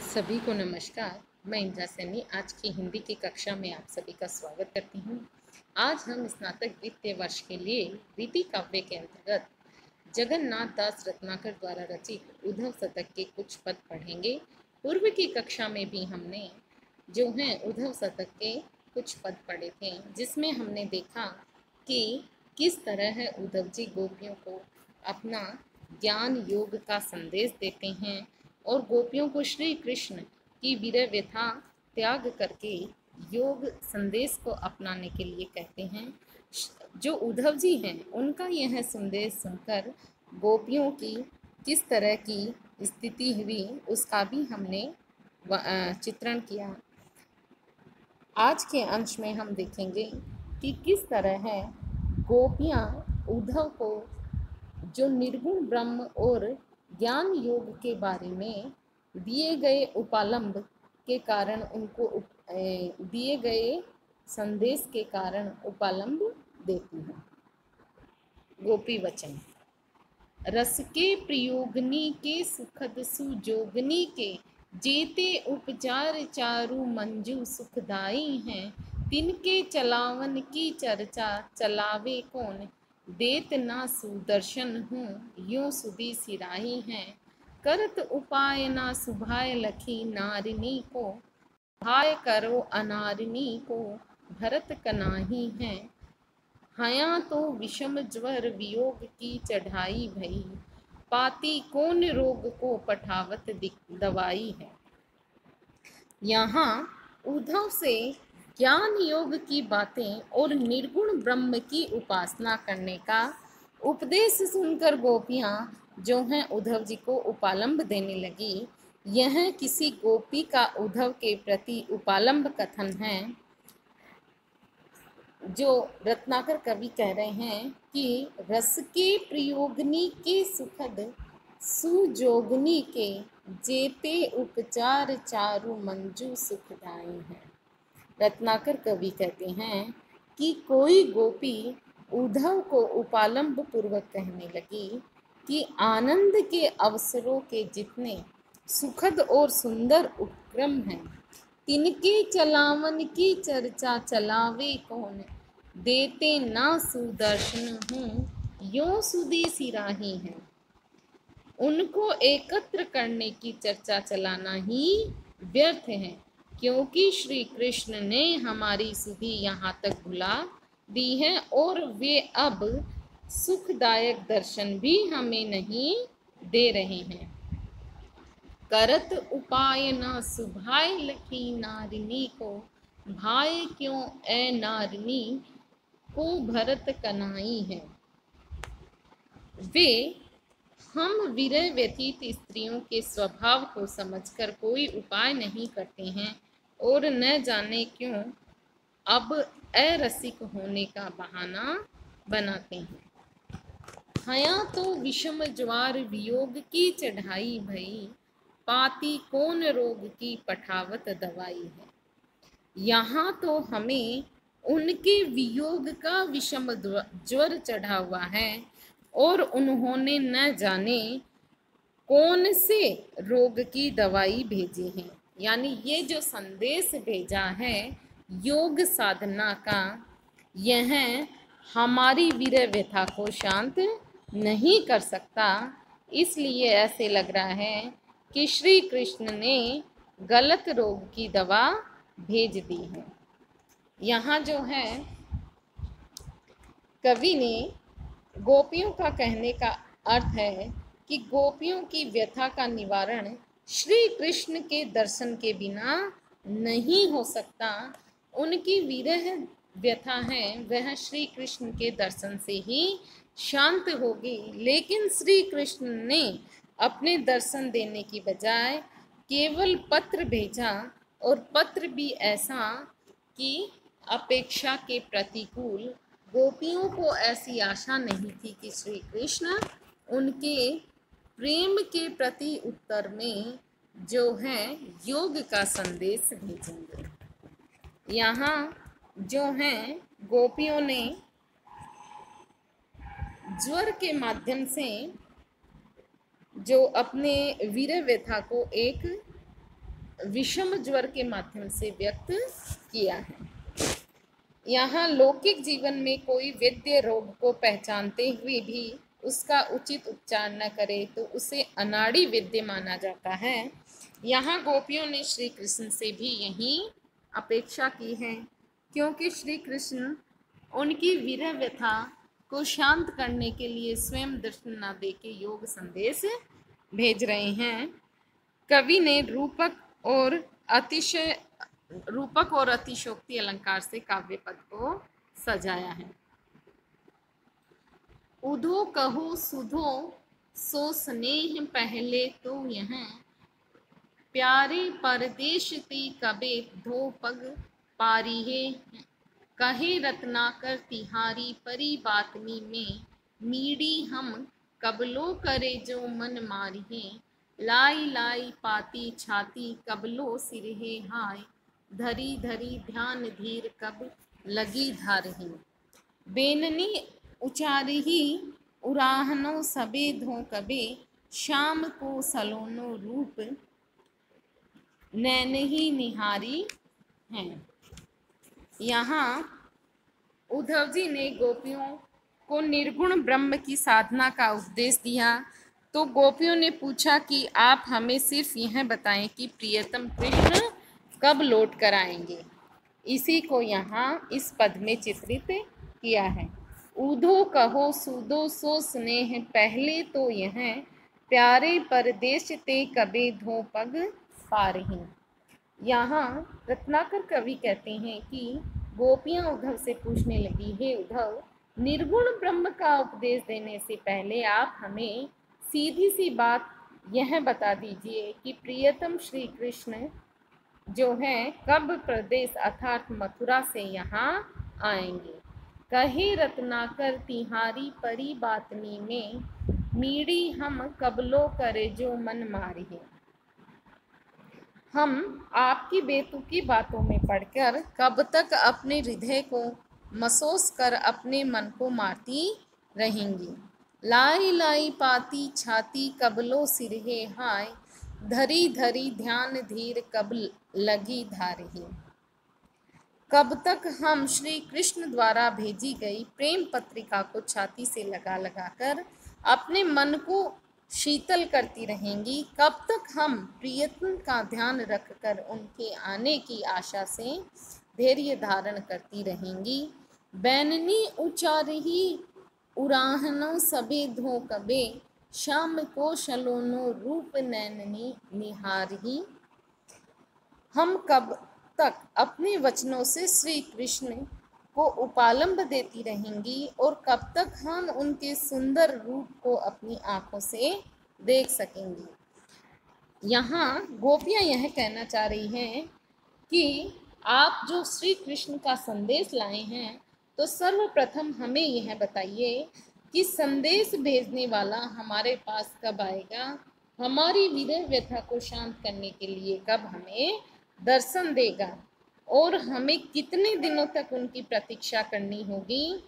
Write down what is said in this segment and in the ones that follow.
सभी को नमस्कार। मैं इंदिरा सैनी आज की हिंदी की कक्षा में आप सभी का स्वागत करती हूँ। आज हम स्नातक द्वितीय वर्ष के लिए रीति काव्य के अंतर्गत जगन्नाथ दास रत्नाकर द्वारा रचित उद्धव शतक के कुछ पद पढ़ेंगे। पूर्व की कक्षा में भी हमने जो है उद्धव शतक के कुछ पद पढ़े थे, जिसमें हमने देखा कि किस तरह है उद्धव जी गोपियों को अपना ज्ञान योग का संदेश देते हैं और गोपियों को श्री कृष्ण की विरह व्यथा त्याग करके योग संदेश को अपनाने के लिए कहते हैं। जो उद्धव जी हैं उनका यह संदेश सुनकर गोपियों की किस तरह की स्थिति हुई उसका भी हमने चित्रण किया। आज के अंश में हम देखेंगे कि किस तरह है गोपियाँ उद्धव को जो निर्गुण ब्रह्म और ज्ञान योग के बारे में दिए गए उपालंब के कारण उनको दिए गए संदेश के कारण उपालंब देती हैं। गोपी वचन। रस के प्रयोगनी के सुखद सुजोगनी के जेते उपचार चारु मंजू सुखदाई हैं। तिनके चलावन की चर्चा चलावे कौन देत ना सुदर्शन हूँ यूं सुधी सिराही हैं। करत उपाय ना सुभाय लखी नारिनी को भाय करो अनारिनी को भरत कनाही हैं। हया तो विषम ज्वर वियोग की चढ़ाई भई पाती कौन रोग को पठावत दवाई है। यहाँ उद्धव से ज्ञान योग की बातें और निर्गुण ब्रह्म की उपासना करने का उपदेश सुनकर गोपियाँ जो हैं उद्धव जी को उपालंब देने लगी। यह किसी गोपी का उद्धव के प्रति उपालंब कथन है। जो रत्नाकर कवि कह रहे हैं कि रस के प्रयोगनी के सुखद सुजोगनी के जेते उपचार चारु मंजू सुखदाई हैं। रत्नाकर कवि कहते हैं कि कोई गोपी उद्धव को उपालंब पूर्वक कहने लगी कि आनंद के अवसरों के जितने सुखद और सुंदर उपक्रम हैं तिनके चलावन की चर्चा चलावे कौन देते ना सुदर्शन हूँ यों सुधी सिराही हैं। उनको एकत्र करने की चर्चा चलाना ही व्यर्थ है, क्योंकि श्री कृष्ण ने हमारी सुधि यहाँ तक बुला दी है और वे अब सुखदायक दर्शन भी हमें नहीं दे रहे हैं। करत उपाय न सुभाय लखी नारिनी को भाई क्यों ए नारिनी को भरत कनाई है। वे हम विरह व्यतीत स्त्रियों के स्वभाव को समझकर कोई उपाय नहीं करते हैं और न जाने क्यों अब अरसिक होने का बहाना बनाते हैं। हया तो विषम ज्वार वियोग की चढ़ाई भई पाती कौन रोग की पठावत दवाई है। यहाँ तो हमें उनके वियोग का विषम ज्वर चढ़ा हुआ है और उन्होंने न जाने कौन से रोग की दवाई भेजी है। यानी ये जो संदेश भेजा है योग साधना का, यह हमारी विरह व्यथा को शांत नहीं कर सकता। इसलिए ऐसे लग रहा है कि श्री कृष्ण ने गलत रोग की दवा भेज दी है। यहाँ जो है कवि ने गोपियों का कहने का अर्थ है कि गोपियों की व्यथा का निवारण श्री कृष्ण के दर्शन के बिना नहीं हो सकता। उनकी विरह व्यथा है वह श्री कृष्ण के दर्शन से ही शांत होगी, लेकिन श्री कृष्ण ने अपने दर्शन देने की बजाय केवल पत्र भेजा और पत्र भी ऐसा कि अपेक्षा के प्रतिकूल। गोपियों को ऐसी आशा नहीं थी कि श्री कृष्ण उनके प्रेम के प्रति उत्तर में जो है योग का संदेश भेजेंगे। यहाँ जो है गोपियों ने ज्वर के माध्यम से जो अपने वीर व्यथा को एक विषम ज्वर के माध्यम से व्यक्त किया है। यहाँ लौकिक जीवन में कोई वैद्य रोग को पहचानते हुए भी उसका उचित उपचार न करे तो उसे अनाड़ी विद्य माना जाता है। यहाँ गोपियों ने श्री कृष्ण से भी यही अपेक्षा की है, क्योंकि श्री कृष्ण उनकी विरह व्यथा को शांत करने के लिए स्वयं दर्शन न दे के योग संदेश भेज रहे हैं। कवि ने रूपक और अतिशयोक्ति अलंकार से काव्य पद को सजाया है। उधो कहो सुधो सो स्नेह पहले तो यह, प्यारे परदेश ती कबे धो पग पारिहे, कहे रत्नाकर तिहारी परी बातमी में, मीड़ी हम कबलो करे जो मन मारिहे, लाई लाई पाती छाती कबलो सिरहे हाय, धरी धरी ध्यान धीर कब लगी धारही, बेननी उचारही उराहनो सबे धो कबे, शाम को सलोनो रूप नैन ही निहारी हैं। यहाँ उद्धव जी ने गोपियों को निर्गुण ब्रह्म की साधना का उपदेश दिया, तो गोपियों ने पूछा कि आप हमें सिर्फ यह बताएं कि प्रियतम कृष्ण कब लौट कर आएंगे। इसी को यहाँ इस पद में चित्रित किया है। ऊधो कहो सूदो सो स्नेह पहले तो यह, प्यारे परदेश ते कबे धो पग पारही। यहाँ रत्नाकर कवि कहते हैं कि गोपियाँ उद्धव से पूछने लगी, हे उद्धव, निर्गुण ब्रह्म का उपदेश देने से पहले आप हमें सीधी सी बात यह बता दीजिए कि प्रियतम श्री कृष्ण जो हैं कब प्रदेश अर्थात मथुरा से यहाँ आएंगे। कहे रत्नाकर तिहारी परी बातनी में, मीड़ी हम कबलो करे जो मन मारिहे। हम आपकी बेतुकी बातों में पढ़कर कब तक अपने हृदय को मसोस कर अपने मन को मारती रहेंगी। लाई लाई पाती छाती कबलो सिरहे हाय, धरी धरी ध्यान धीर कब लगी धारही। कब तक हम श्री कृष्ण द्वारा भेजी गई प्रेम पत्रिका को छाती से लगा लगाकर अपने मन को शीतल करती रहेंगी। कब तक हम प्रियतम का ध्यान रखकर उनके आने की आशा से धैर्य धारण करती रहेंगी। बैननी उचारही उराहनो सबे धो कबे, शाम को शलोनो रूप नैननी निहारही। हम कब तक अपने वचनों से श्री कृष्ण को उपालंब देती रहेंगी और कब तक हम उनके सुंदर रूप को अपनी आंखों से देख सकेंगी। यहाँ गोपियाँ यह कहना चाह रही हैं कि आप जो श्री कृष्ण का संदेश लाए हैं, तो सर्वप्रथम हमें यह बताइए कि संदेश भेजने वाला हमारे पास कब आएगा, हमारी विरह व्यथा को शांत करने के लिए कब हमें दर्शन देगा और हमें कितने दिनों तक उनकी प्रतीक्षा करनी होगी।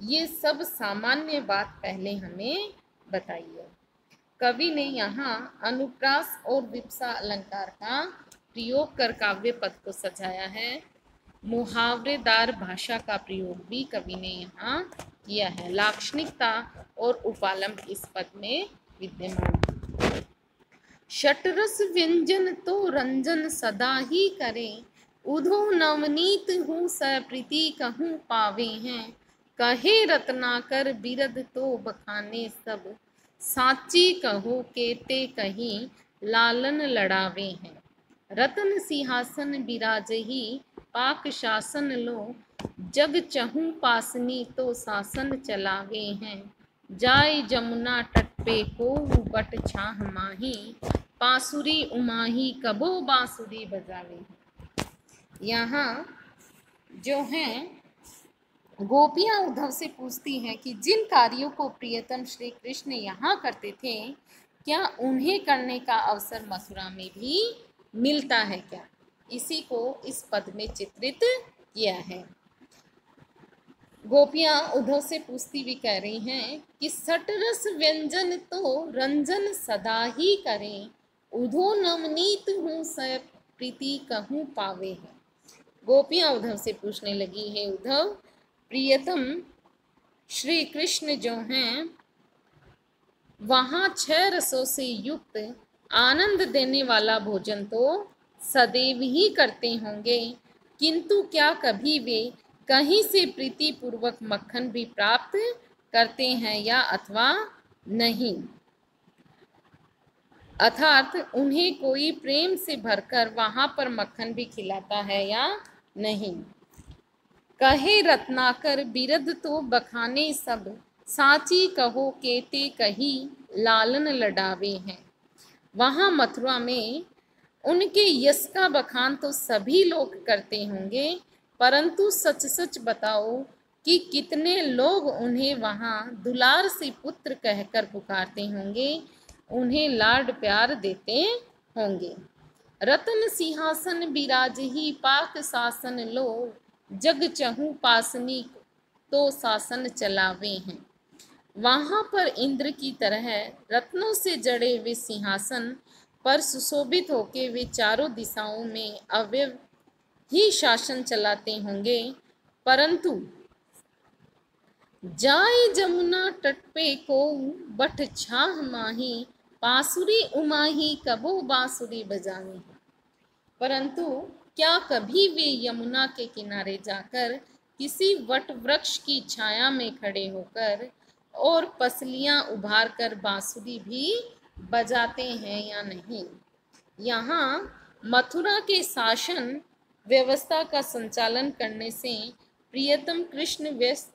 ये सब सामान्य बात पहले हमें बताइए। कवि ने यहाँ अनुप्रास और विप्सा अलंकार का प्रयोग कर काव्य पद को सजाया है। मुहावरेदार भाषा का प्रयोग भी कवि ने यहाँ किया है। लाक्षणिकता और उपालंब इस पद में विद्यमान है। षटरस व्यंजन तो रंजन सदा ही करें, उधो नवनीत हूँ सप्रीति कहूँ पावे हैं, कहे रत्नाकर बिरद तो बखाने सब, साची कहो केते कहीं लालन लड़ावे हैं। रतन सिंहासन बिराजही पाक शासन लो, जग चहूँ पासनी तो शासन चलावे हैं, जाय जमुना तट पे को बट छाह माही, बांसुरी उमाही कबो बांसुरी बजावे। यहाँ जो हैं गोपियाँ उद्धव से पूछती हैं कि जिन कार्यों को प्रियतम श्री कृष्ण यहाँ करते थे, क्या उन्हें करने का अवसर मथुरा में भी मिलता है क्या। इसी को इस पद में चित्रित किया है। गोपियाँ उद्धव से पूछती भी कह रही हैं कि सटरस व्यंजन तो रंजन सदा ही करें, उधो नवनीत हूँ प्रीति कहूँ पावे है। गोपियां उद्धव से पूछने लगी है, उद्धव प्रियतम श्री कृष्ण जो हैं वहाँ 6 रसों से युक्त आनंद देने वाला भोजन तो सदैव ही करते होंगे, किंतु क्या कभी वे कहीं से प्रीति पूर्वक मक्खन भी प्राप्त करते हैं या अथवा नहीं, अर्थात उन्हें कोई प्रेम से भरकर वहां पर मक्खन भी खिलाता है या नहीं। कहे रत्नाकर बिरद तो बखाने सब, साची कहो केते कही लालन लडावे हैं। वहां मथुरा में उनके यश का बखान तो सभी लोग करते होंगे, परंतु सच सच बताओ कि कितने लोग उन्हें वहां दुलार से पुत्र कहकर पुकारते होंगे, उन्हें लाड प्यार देते होंगे। रतन सिंहासन बिराज ही पाक शासन लो, जग चहु पासनी तो शासन चलावे हैं। वहां पर इंद्र की तरह रत्नों से जड़े हुए सिंहासन पर सुशोभित होके वे चारों दिशाओं में अव्यव ही शासन चलाते होंगे, परंतु जाए जमुना तट पे को बट छाह माही, बांसुरी उमाही कबो बांसुरी बजावी। परंतु क्या कभी वे यमुना के किनारे जाकर किसी वट वृक्ष की छाया में खड़े होकर और पसलियां उभार कर बांसुरी भी बजाते हैं या नहीं। यहाँ मथुरा के शासन व्यवस्था का संचालन करने से प्रियतम कृष्ण व्यस्त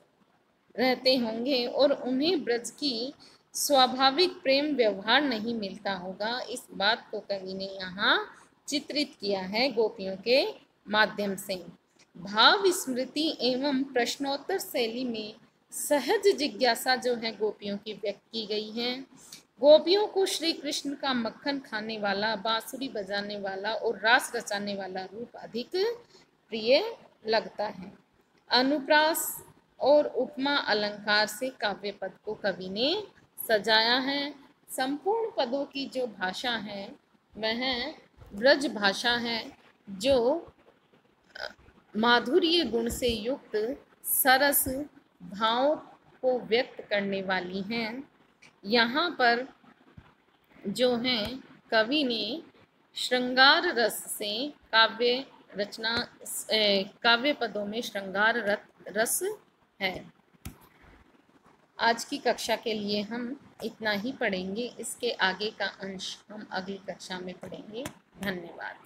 रहते होंगे और उन्हें ब्रज की स्वाभाविक प्रेम व्यवहार नहीं मिलता होगा। इस बात को कवि ने यहाँ चित्रित किया है गोपियों के माध्यम से। भाव स्मृति एवं प्रश्नोत्तर शैली में सहज जिज्ञासा जो है गोपियों की व्यक्त की गई है। गोपियों को श्री कृष्ण का मक्खन खाने वाला, बांसुरी बजाने वाला और रास रचाने वाला रूप अधिक प्रिय लगता है। अनुप्रास और उपमा अलंकार से काव्य पद को कवि ने सजाया है। संपूर्ण पदों की जो भाषा है वह ब्रज भाषा है, जो माधुर्य गुण से युक्त सरस भाव को व्यक्त करने वाली हैं। यहाँ पर जो है कवि ने श्रृंगार रस से काव्य रचना, काव्य पदों में श्रृंगार रस है। आज की कक्षा के लिए हम इतना ही पढ़ेंगे, इसके आगे का अंश हम अगली कक्षा में पढ़ेंगे। धन्यवाद।